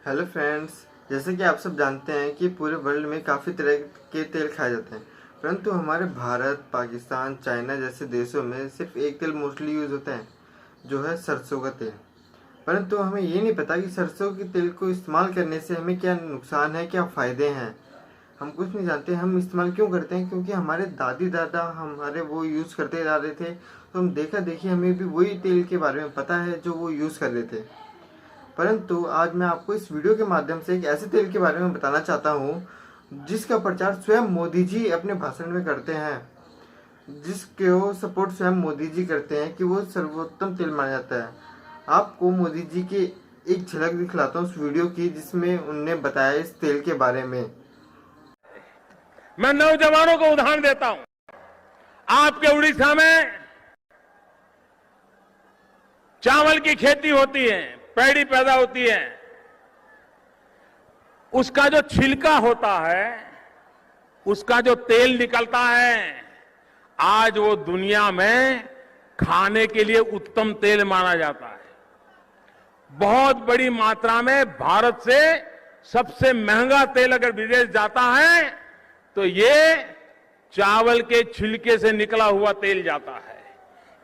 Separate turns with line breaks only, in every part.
Hello friends. जैसे कि आप सब जानते हैं कि पूरे वर्ल्ड में काफ़ी तरह के तेल खाए जाते हैं, परंतु हमारे भारत, पाकिस्तान, चाइना जैसे देशों में सिर्फ एक तेल मोस्टली यूज़ होता है, जो है सरसों का तेल। परंतु हमें ये नहीं पता कि सरसों के तेल को इस्तेमाल करने से हमें क्या नुकसान है, क्या फ़ायदे हैं। हम कुछ नहीं जानते। हम इस्तेमाल क्यों करते हैं? क्योंकि हमारे दादी दादा हमारे वो यूज़ करते जा रहे थे, तो हम देखा देखी हमें भी वही तेल के बारे में पता है जो वो यूज़ कर रहे थे। परंतु आज मैं आपको इस वीडियो के माध्यम से एक ऐसे तेल के बारे में बताना चाहता हूँ जिसका प्रचार स्वयं मोदी जी अपने भाषण में करते हैं, जिसके वो सपोर्ट स्वयं मोदी जी करते हैं कि वो सर्वोत्तम तेल माना जाता है। आपको मोदी जी की एक झलक दिखलाता हूँ उस वीडियो की, जिसमें उनने बताया इस तेल के बारे में।
मैं नौजवानों को उदाहरण देता हूं। आपके उड़ीसा में चावल की खेती होती है, पैडी पैदा होती है। उसका जो छिलका होता है, उसका जो तेल निकलता है, आज वो दुनिया में खाने के लिए उत्तम तेल माना जाता है। बहुत बड़ी मात्रा में भारत से सबसे महंगा तेल अगर विदेश जाता है तो ये चावल के छिलके से निकला हुआ तेल जाता है।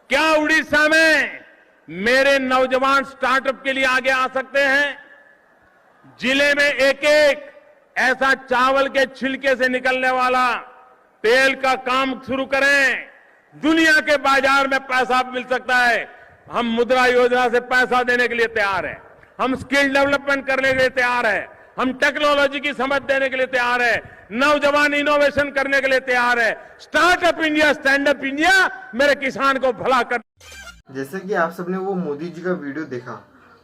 क्या उड़ीसा में मेरे नौजवान स्टार्टअप के लिए आगे आ सकते हैं? जिले में एक एक ऐसा चावल के छिलके से निकलने वाला तेल का काम शुरू करें। दुनिया के बाजार में पैसा मिल सकता है। हम मुद्रा योजना से पैसा देने के लिए तैयार हैं। हम स्किल डेवलपमेंट करने के लिए तैयार हैं। हम टेक्नोलॉजी की समझ देने के लिए तैयार है। नौजवान इनोवेशन करने के लिए तैयार है। Startup India, stand up India मेरे किसान को भला कर।
जैसे कि आप सबने वो मोदी जी का वीडियो देखा,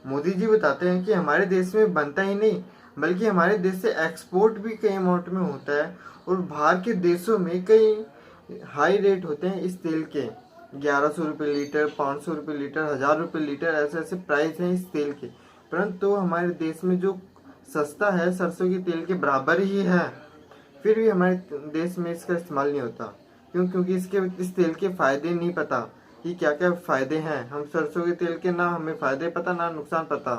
मोदी जी बताते हैं कि हमारे देश में बनता ही नहीं, बल्कि हमारे देश से एक्सपोर्ट भी कई अमाउंट में होता है, और बाहर के देशों में कई हाई रेट होते हैं इस तेल के। 1100 रुपये लीटर, 500 रुपये लीटर, 1000 रुपये लीटर, ऐसे ऐसे प्राइस हैं इस तेल के। परंतु हमारे देश में जो सस्ता है सरसों के तेल के बराबर ही है, फिर भी हमारे देश में इसका इस्तेमाल नहीं होता। क्यों? क्योंकि इस तेल के फ़ायदे नहीं पता कि क्या क्या फ़ायदे हैं। हम सरसों के तेल के ना हमें फ़ायदे पता, ना नुकसान पता,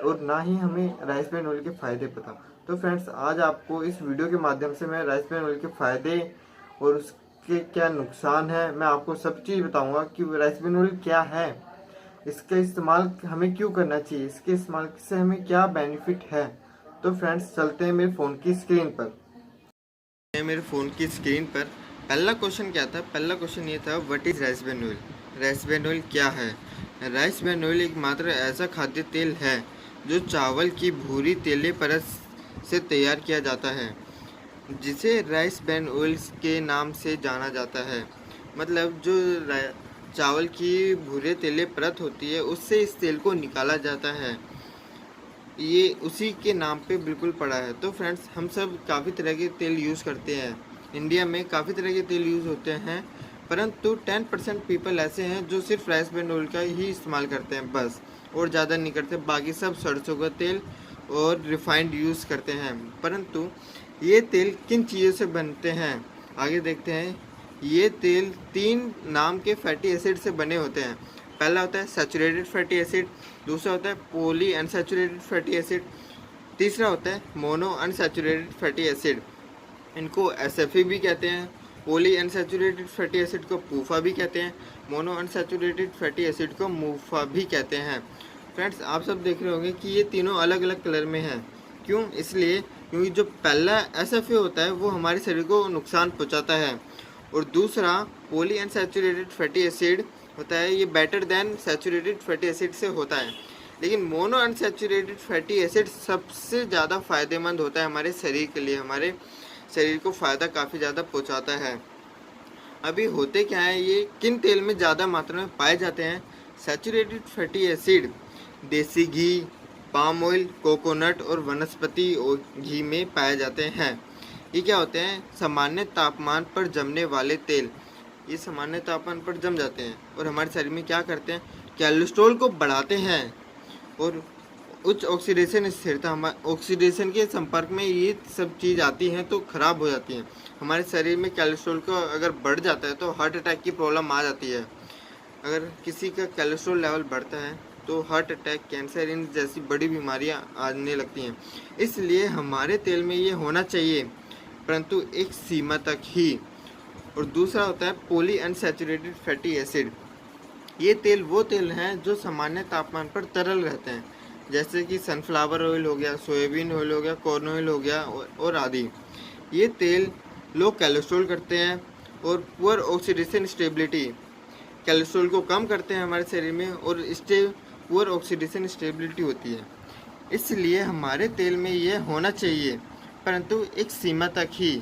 और ना ही हमें राइस ब्रान ऑयल के फ़ायदे पता। तो फ्रेंड्स, आज आपको इस वीडियो के माध्यम से मैं राइस ब्रान ऑयल के फ़ायदे और उसके क्या नुकसान है, मैं आपको सब चीज़ बताऊंगा कि राइस ब्रान ऑयल क्या है, इसका इस्तेमाल हमें क्यों करना चाहिए, इसके इस्तेमाल से हमें क्या बेनिफिट है। तो फ्रेंड्स, चलते हैं मेरे फ़ोन की स्क्रीन पर। मेरे फ़ोन की स्क्रीन पर पहला क्वेश्चन क्या था? पहला क्वेश्चन ये था, what is rice bran oil? Rice bran oil क्या है? राइस ब्रान ऑयल एक मात्र ऐसा खाद्य तेल है जो चावल की भूरी तेले परत से तैयार किया जाता है, जिसे राइस ब्रान ऑयल के नाम से जाना जाता है। मतलब जो चावल की भूरे तेले परत होती है, उससे इस तेल को निकाला जाता है। ये उसी के नाम पे बिल्कुल पड़ा है। तो फ्रेंड्स, हम सब काफ़ी तरह के तेल यूज़ करते हैं। इंडिया में काफ़ी तरह के तेल यूज़ होते हैं, परंतु 10% पीपल ऐसे हैं जो सिर्फ राइस ब्रान ऑयल का ही इस्तेमाल करते हैं बस, और ज़्यादा नहीं करते। बाकी सब सरसों का तेल और रिफाइंड यूज़ करते हैं। परंतु ये तेल किन चीज़ों से बनते हैं, आगे देखते हैं। ये तेल 3 नाम के फैटी एसिड से बने होते हैं। पहला होता है सैचुरेटेड फैटी एसिड, दूसरा होता है पॉली अनसैचुरेटेड फैटी एसिड, तीसरा होता है मोनो अनसैचुरेटेड फैटी एसिड। इनको एसएफई भी कहते हैं। पॉली अनसैचुरेटेड फैटी एसिड को पूफा भी कहते हैं। मोनो अनसैचुरेटेड फैटी एसिड को मूफा भी कहते हैं। फ्रेंड्स, आप सब देख रहे होंगे कि ये तीनों अलग अलग कलर में हैं। क्यों? इसलिए क्योंकि जो पहला एसएफई होता है वो हमारे शरीर को नुकसान पहुंचाता है, और दूसरा पॉली अनसैचुरेटेड फैटी एसिड होता है, ये better than saturated fatty acid से होता है। लेकिन मोनो अनसैचुरेटेड फैटी एसिड सबसे ज़्यादा फ़ायदेमंद होता है हमारे शरीर के लिए, हमारे शरीर को फ़ायदा काफ़ी ज़्यादा पहुंचाता है। अभी होते क्या है, ये किन तेल में ज़्यादा मात्रा में पाए जाते हैं? सैचुरेटेड फैटी एसिड देसी घी, पाम ऑयल, कोकोनट और वनस्पति घी में पाए जाते हैं। ये क्या होते हैं? सामान्य तापमान पर जमने वाले तेल। ये सामान्य तापमान पर जम जाते हैं और हमारे शरीर में क्या करते हैं? कोलेस्ट्रॉल को बढ़ाते हैं, और उच्च ऑक्सीडेशन स्थिरता, हमारे ऑक्सीडेशन के संपर्क में ये सब चीज़ आती हैं तो ख़राब हो जाती हैं। हमारे शरीर में कोलेस्ट्रॉल को अगर बढ़ जाता है तो हार्ट अटैक की प्रॉब्लम आ जाती है। अगर किसी का कोलेस्ट्रॉल लेवल बढ़ता है तो हार्ट अटैक, कैंसर इन जैसी बड़ी बीमारियां आने लगती हैं। इसलिए हमारे तेल में ये होना चाहिए, परंतु एक सीमा तक ही। और दूसरा होता है पॉली अनसैचुरेटेड फैटी एसिड। ये तेल वो तेल हैं जो सामान्य तापमान पर तरल रहते हैं, जैसे कि सनफ्लावर ऑयल हो गया, सोयाबीन ऑयल हो गया, कॉर्न ऑयल हो गया और आदि। ये तेल लो कोलेस्ट्रॉल करते हैं और पुअर ऑक्सीडेशन स्टेबिलिटी, कोलेस्ट्रॉल को कम करते हैं हमारे शरीर में, और पुअर ऑक्सीडेशन स्टेबिलिटी होती है। इसलिए हमारे तेल में ये होना चाहिए, परंतु एक सीमा तक ही।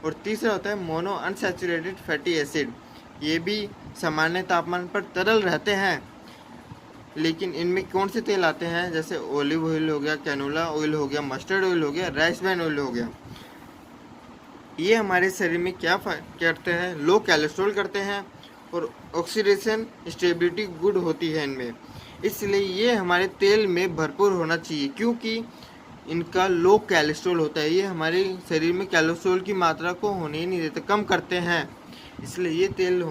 और तीसरा होता है मोनो अनसैचुरेटेड फैटी एसिड। ये भी सामान्य तापमान पर तरल रहते हैं, लेकिन इनमें कौन से तेल आते हैं, जैसे ऑलिव ऑयल हो गया, कैनोला ऑयल हो गया, मस्टर्ड ऑयल हो गया, राइस ब्रान ऑयल हो गया। ये हमारे शरीर में क्या करते हैं, लो कोलेस्ट्रॉल करते हैं और ऑक्सीडेशन स्टेबिलिटी गुड होती है इनमें। इसलिए ये हमारे तेल में भरपूर होना चाहिए, क्योंकि इनका लो कोलेस्ट्रॉल होता है। ये हमारे शरीर में कोलेस्ट्रॉल की मात्रा को होने ही नहीं देते, कम करते हैं। इसलिए ये तेल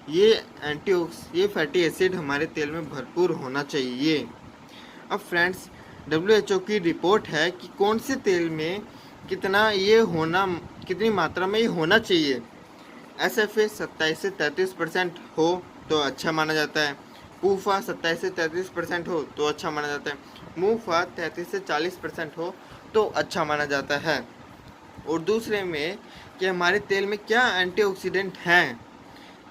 ये फैटी एसिड हमारे तेल में भरपूर होना चाहिए। अब फ्रेंड्स, WHO की रिपोर्ट है कि कौन से तेल में कितनी मात्रा में ये होना चाहिए। SFA 27 से 33% हो तो अच्छा माना जाता है। PUFA 27 से 33% हो तो अच्छा माना जाता है। MUFA 33 से 40% हो तो अच्छा माना जाता है। और दूसरे में कि हमारे तेल में क्या एंटीऑक्सीडेंट हैं,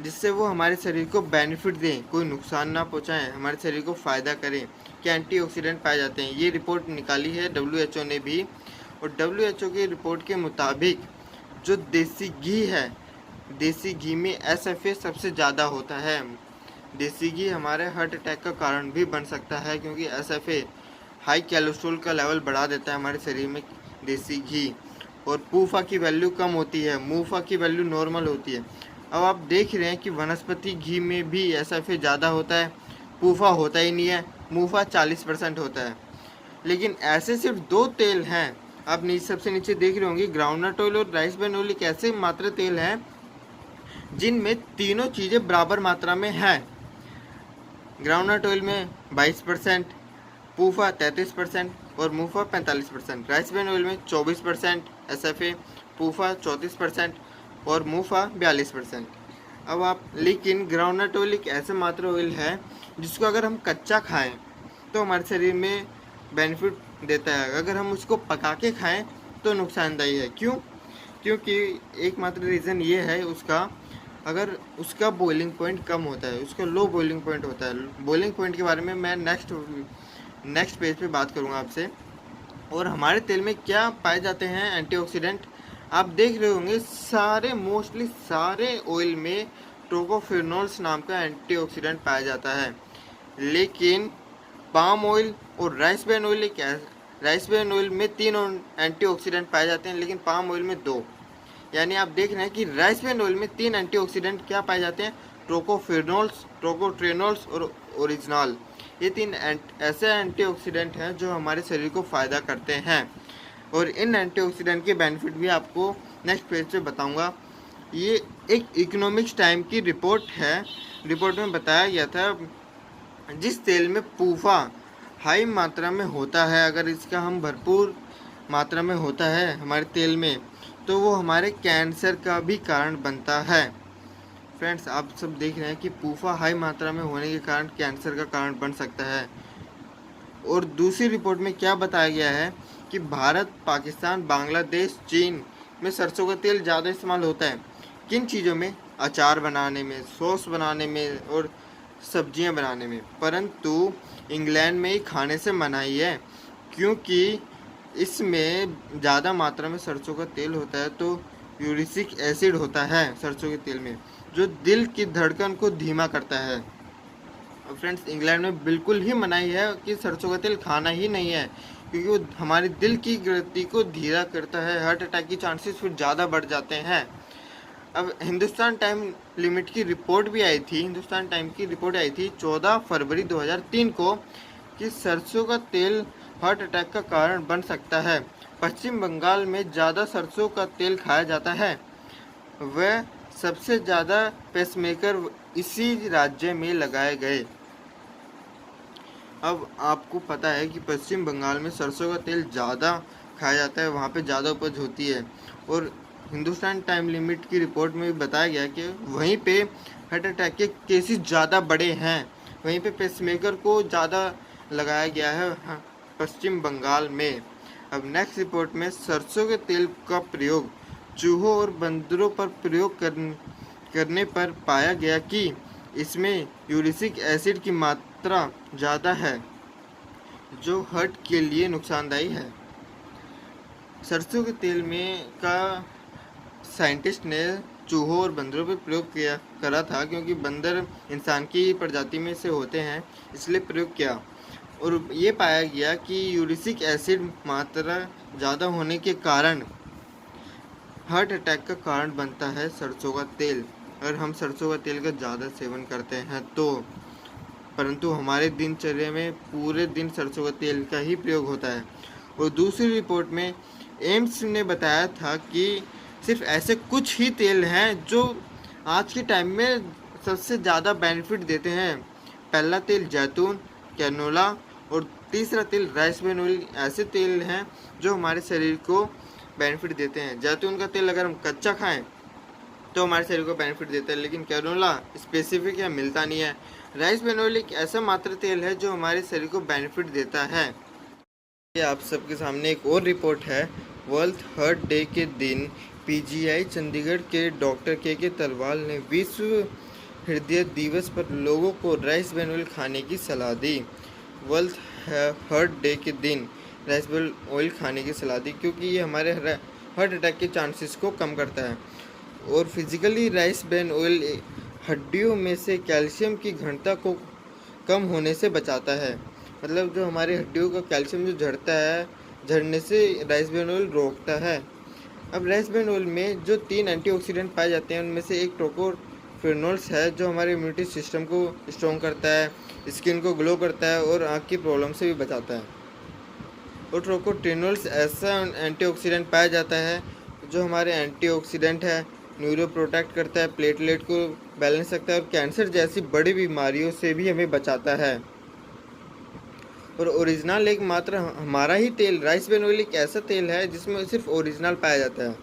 जिससे वो हमारे शरीर को बेनिफिट दें, कोई नुकसान ना पहुंचाएं, हमारे शरीर को फ़ायदा करें, क्या एंटीऑक्सीडेंट पाए जाते हैं। ये रिपोर्ट निकाली है WHO ने भी। और WHO की रिपोर्ट के मुताबिक जो देसी घी है, देसी घी में SFA सबसे ज़्यादा होता है। देसी घी हमारे हार्ट अटैक का कारण भी बन सकता है, क्योंकि SFA हाई कोलेस्ट्रॉल का लेवल बढ़ा देता है हमारे शरीर में देसी घी। और पूफा की वैल्यू कम होती है, मूफा की वैल्यू नॉर्मल होती है। अब आप देख रहे हैं कि वनस्पति घी में भी SFA ज़्यादा होता है, पूफा होता ही नहीं है, मूफा 40% होता है। लेकिन ऐसे सिर्फ 2 तेल हैं, आप सबसे नीचे देख रहे होंगे, ग्राउंडनट ऑयल और राइस ब्रान ऑयल, एक ऐसे मात्र तेल हैं जिनमें तीनों चीज़ें बराबर मात्रा में हैं। ग्राउंडनट ऑयल में 22%, पूफा 33% और मूफा 45%। राइस ब्रान ऑयल में 24% SFA, पूफा 34% और मूफा 42%। अब लेकिन ग्राउंडनट ऑयल एक ऐसा मात्र ऑयल है जिसको अगर हम कच्चा खाएं तो हमारे शरीर में बेनिफिट देता है, अगर हम उसको पका के खाएं तो नुकसानदायी है। क्यों? क्योंकि एकमात्र रीज़न ये है अगर उसका बॉइलिंग पॉइंट कम होता है, उसका लो बॉइलिंग पॉइंट होता है। बॉइलिंग पॉइंट के बारे में मैं नेक्स्ट पेज पे बात करूँगा आपसे। और हमारे तेल में क्या पाए जाते हैं एंटीऑक्सीडेंट, आप देख रहे होंगे मोस्टली सारे ऑयल में टोकोफेनोल्स नाम का एंटीऑक्सीडेंट पाया जाता है। लेकिन पाम ऑयल और राइस ब्रान ऑयल में 3 एंटीऑक्सीडेंट पाए जाते हैं, लेकिन पाम ऑयल में 2। यानी आप देख रहे हैं कि राइस ब्रान ऑयल में 3 एंटीऑक्सीडेंट क्या पाए जाते हैं, टोकोफेनोल्स, टोकोट्रेनोल्स और ओरिजिनॉल। ये 3 ऐसे एंटीऑक्सीडेंट हैं जो हमारे शरीर को फ़ायदा करते हैं। और इन एंटीऑक्सीडेंट के बेनिफिट भी आपको नेक्स्ट पेज पे बताऊंगा। ये एक इकोनॉमिक्स टाइम की रिपोर्ट है। रिपोर्ट में बताया गया था जिस तेल में पूफा हाई मात्रा में होता है, अगर इसका हम भरपूर मात्रा में होता है हमारे तेल में, तो वो हमारे कैंसर का भी कारण बनता है। फ्रेंड्स, आप सब देख रहे हैं कि पूफा हाई मात्रा में होने के कारण कैंसर का कारण बन सकता है। और दूसरी रिपोर्ट में क्या बताया गया है कि भारत, पाकिस्तान, बांग्लादेश, चीन में सरसों का तेल ज़्यादा इस्तेमाल होता है। किन चीज़ों में? अचार बनाने में, सॉस बनाने में और सब्जियां बनाने में। परंतु इंग्लैंड में ही खाने से मनाही है, क्योंकि इसमें ज़्यादा मात्रा में सरसों का तेल होता है, तो यूरिक एसिड होता है सरसों के तेल में, जो दिल की धड़कन को धीमा करता है। फ्रेंड्स, इंग्लैंड में बिल्कुल ही मनाही है कि सरसों का तेल खाना ही नहीं है, क्योंकि वो हमारे दिल की गति को धीरा करता है, हार्ट अटैक की चांसेस फिर ज़्यादा बढ़ जाते हैं। अब हिंदुस्तान टाइम लिमिट की रिपोर्ट भी आई थी, हिंदुस्तान टाइम की रिपोर्ट आई थी 14 फरवरी 2003 को कि सरसों का तेल हार्ट अटैक का कारण बन सकता है। पश्चिम बंगाल में ज़्यादा सरसों का तेल खाया जाता है, वह सबसे ज़्यादा पेसमेकर इसी राज्य में लगाए गए। अब आपको पता है कि पश्चिम बंगाल में सरसों का तेल ज़्यादा खाया जाता है, वहाँ पे ज़्यादा उपज होती है। और हिंदुस्तान टाइम लिमिट की रिपोर्ट में भी बताया गया कि वहीं पे हार्ट अटैक के केसेस ज़्यादा बड़े हैं, वहीं पे पेसमेकर को ज़्यादा लगाया गया है पश्चिम बंगाल में। अब नेक्स्ट रिपोर्ट में सरसों के तेल का प्रयोग चूहों और बंदरों पर प्रयोग करने पर पाया गया कि इसमें यूरिक एसिड की मात्रा ज़्यादा है, जो हार्ट के लिए नुकसानदायी है। सरसों के तेल में का साइंटिस्ट ने चूहों और बंदरों पर प्रयोग करा था, क्योंकि बंदर इंसान की प्रजाति में से होते हैं, इसलिए प्रयोग किया। और ये पाया गया कि यूरिक एसिड मात्रा ज़्यादा होने के कारण हार्ट अटैक का कारण बनता है सरसों का तेल। अगर हम सरसों का तेल का ज़्यादा सेवन करते हैं तो, परंतु हमारे दिनचर्या में पूरे दिन सरसों का तेल का ही प्रयोग होता है। और दूसरी रिपोर्ट में एम्स ने बताया था कि सिर्फ ऐसे कुछ ही तेल हैं जो आज के टाइम में सबसे ज़्यादा बेनिफिट देते हैं। पहला तेल जैतून, कैनोला, और तीसरा तेल राइस ब्रान ऑयल ऐसे तेल हैं जो हमारे शरीर को बेनिफिट देते हैं। जैतून का तेल अगर हम कच्चा खाएं तो हमारे शरीर को बेनिफिट देता है, लेकिन कैनोला स्पेसिफिक या मिलता नहीं है। राइस ब्रान ऑयल एक ऐसा मात्र तेल है जो हमारे शरीर को बेनिफिट देता है। ये आप सबके सामने एक और रिपोर्ट है। वर्ल्ड हार्ट डे के दिन पीजीआई चंडीगढ़ के डॉक्टर के तलवार ने विश्व हृदय दिवस पर लोगों को राइस ब्रान ऑयल खाने की सलाह दी। वर्ल्ड हार्ट डे के दिन राइस ब्रान ऑयल खाने की सलाह दी, क्योंकि ये हमारे हार्ट अटैक के चांसेस को कम करता है। और फिजिकली राइस ब्रान ऑयल हड्डियों में से कैल्शियम की घनता को कम होने से बचाता है। मतलब जो हमारी हड्डियों का कैल्शियम जो झड़ने से राइस ब्रान ऑयल रोकता है। अब राइस ब्रान ऑयल में जो 3 एंटीऑक्सीडेंट पाए जाते हैं, उनमें से एक टोकोफेनोल्स है जो हमारे इम्यूनिटी सिस्टम को स्ट्रॉन्ग करता है, स्किन को ग्लो करता है और आँख की प्रॉब्लम से भी बचाता है। और ट्रोकोटेनोल्स ऐसा एंटीऑक्सीडेंट पाया जाता है जो हमारे एंटीऑक्सीडेंट है, न्यूरो प्रोटेक्ट करता है, प्लेटलेट को बैलेंस रखता है और कैंसर जैसी बड़ी बीमारियों से भी हमें बचाता है। और ओरिजिनल एक मात्र हमारा ही तेल राइस ब्रान ऑयल एक ऐसा तेल है जिसमें सिर्फ ओरिजिनल पाया जाता है।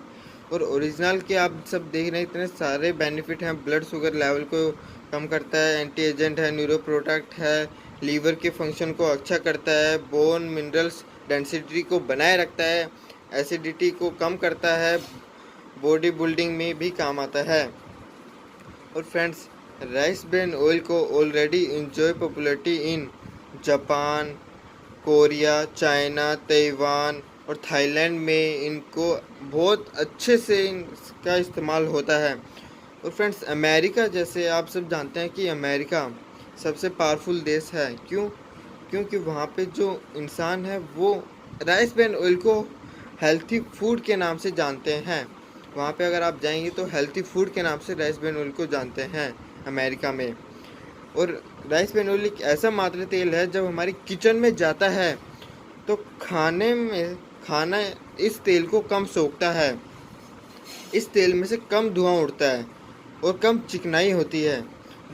और ओरिजिनल के आप सब देख रहे हैं इतने सारे बेनिफिट हैं। ब्लड शुगर लेवल को कम करता है, एंटी एजेंट है, न्यूरो प्रोटेक्ट है, लीवर के फंक्शन को अच्छा करता है, बोन मिनरल्स डेंसिटी को बनाए रखता है, एसिडिटी को कम करता है, बॉडी बिल्डिंग में भी काम आता है। और फ्रेंड्स, राइस ब्रान ऑयल को already enjoy popularity in Japan, Korea, China, Taiwan और थाईलैंड में इनको बहुत अच्छे से इनका इस्तेमाल होता है। और फ्रेंड्स, अमेरिका जैसे आप सब जानते हैं कि अमेरिका सबसे पावरफुल देश है। क्योंकि वहाँ पे जो इंसान है वो राइस ब्रान ऑयल को हेल्थी फूड के नाम से जानते हैं। वहाँ पे अगर आप जाएंगे तो हेल्थी फूड के नाम से राइस ब्रान ऑयल को जानते हैं अमेरिका में। और राइस ब्रान ऑयल एक ऐसा मात्र तेल है जब हमारी किचन में जाता है तो खाना इस तेल को कम सोखता है। इस तेल में से कम धुआं उड़ता है और कम चिकनाई होती है।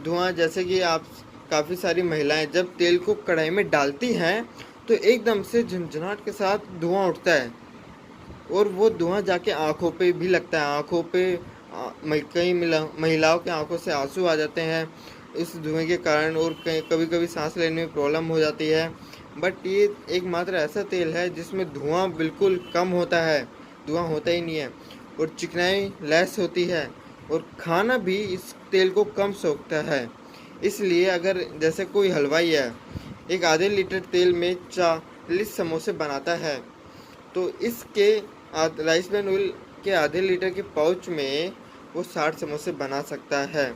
धुआं जैसे कि आप काफ़ी सारी महिलाएं जब तेल को कढ़ाई में डालती हैं तो एकदम से झंझनाहट के साथ धुआं उठता है और वो धुआं जाके आँखों पे भी लगता है। आँखों पे कई महिलाओं के आँखों से आंसू आ जाते हैं इस धुएं के कारण, और कभी कभी सांस लेने में प्रॉब्लम हो जाती है। बट ये एकमात्र ऐसा तेल है जिसमें धुआं बिल्कुल कम होता है, धुआं होता ही नहीं है, और चिकनाई लेस होती है, और खाना भी इस तेल को कम सोखता है। इसलिए अगर जैसे कोई हलवाई है, एक आधे लीटर तेल में 40 समोसे बनाता है, तो इसके राइस ब्रान ऑयल के आधे लीटर के पाउच में वो 60 समोसे बना सकता है।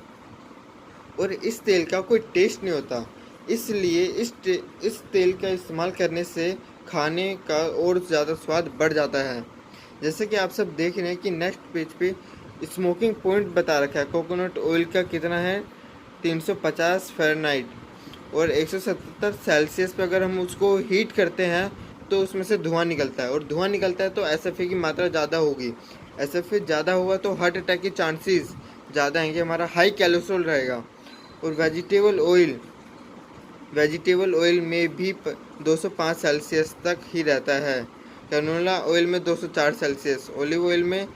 और इस तेल का कोई टेस्ट नहीं होता, इसलिए इस तेल का इस्तेमाल करने से खाने का और ज़्यादा स्वाद बढ़ जाता है। जैसे कि आप सब देख रहे हैं कि नेक्स्ट पेज पे स्मोकिंग पॉइंट बता रखा है। कोकोनट ऑयल का कितना है 350 फ़ारेनहाइट और 177 सेल्सियस पे अगर हम उसको हीट करते हैं तो उसमें से धुआं निकलता है, और धुआं निकलता है तो एसएफए की मात्रा ज़्यादा होगी। एसएफए ज़्यादा होगा तो हार्ट अटैक के चांसेस ज़्यादा हैं कि हमारा हाई कोलेस्ट्रॉल रहेगा। और वेजिटेबल ऑयल वेजिटेबल ऑयल में भी 205 सेल्सियस तक ही रहता है। कैनोला ऑयल में 204 सेल्सियस, ऑलिव ऑयल में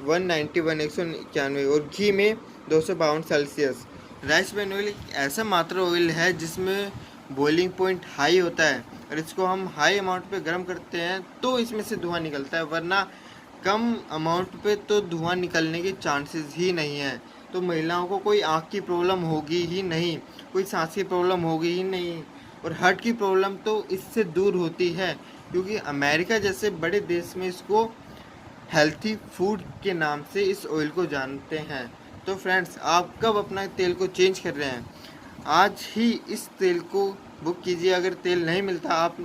191 और घी में 252 सेल्सियस। राइस ब्रान ऑयल एक ऐसा मात्र ऑयल है जिसमें बॉइलिंग पॉइंट हाई होता है और इसको हम हाई अमाउंट पे गर्म करते हैं तो इसमें से धुआं निकलता है, वरना कम अमाउंट पे तो धुआं निकलने के चांसेस ही नहीं है। तो महिलाओं को कोई आँख की प्रॉब्लम होगी ही नहीं, कोई सांस की प्रॉब्लम होगी ही नहीं और हार्ट की प्रॉब्लम तो इससे दूर होती है, क्योंकि अमेरिका जैसे बड़े देश में इसको हेल्थी फूड के नाम से इस ऑयल को जानते हैं। तो फ्रेंड्स, आप कब अपना तेल को चेंज कर रहे हैं? आज ही इस तेल को बुक कीजिए। अगर तेल नहीं मिलता आप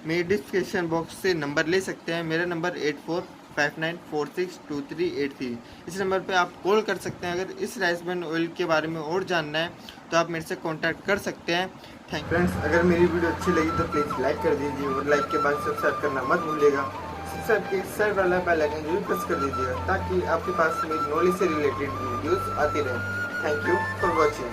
मेरे डिस्क्रिप्शन बॉक्स से नंबर ले सकते हैं। मेरा नंबर 8459462383। इस नंबर पे आप कॉल कर सकते हैं। अगर इस राइस ब्रान ऑयल के बारे में और जानना है तो आप मेरे से कांटेक्ट कर सकते हैं। Thank you friends. अगर मेरी वीडियो अच्छी लगी तो प्लीज़ लाइक कर दीजिए और लाइक के बाद सब्सक्राइब करना मत भूलिएगा। सब्सक्राइब के साइड वाला बेल आइकन जरूर प्रेस कर दीजिएगा ताकि आपके पास मेरी नॉलेज से रिलेटेड वीडियोस आती रहें। Thank you for watching.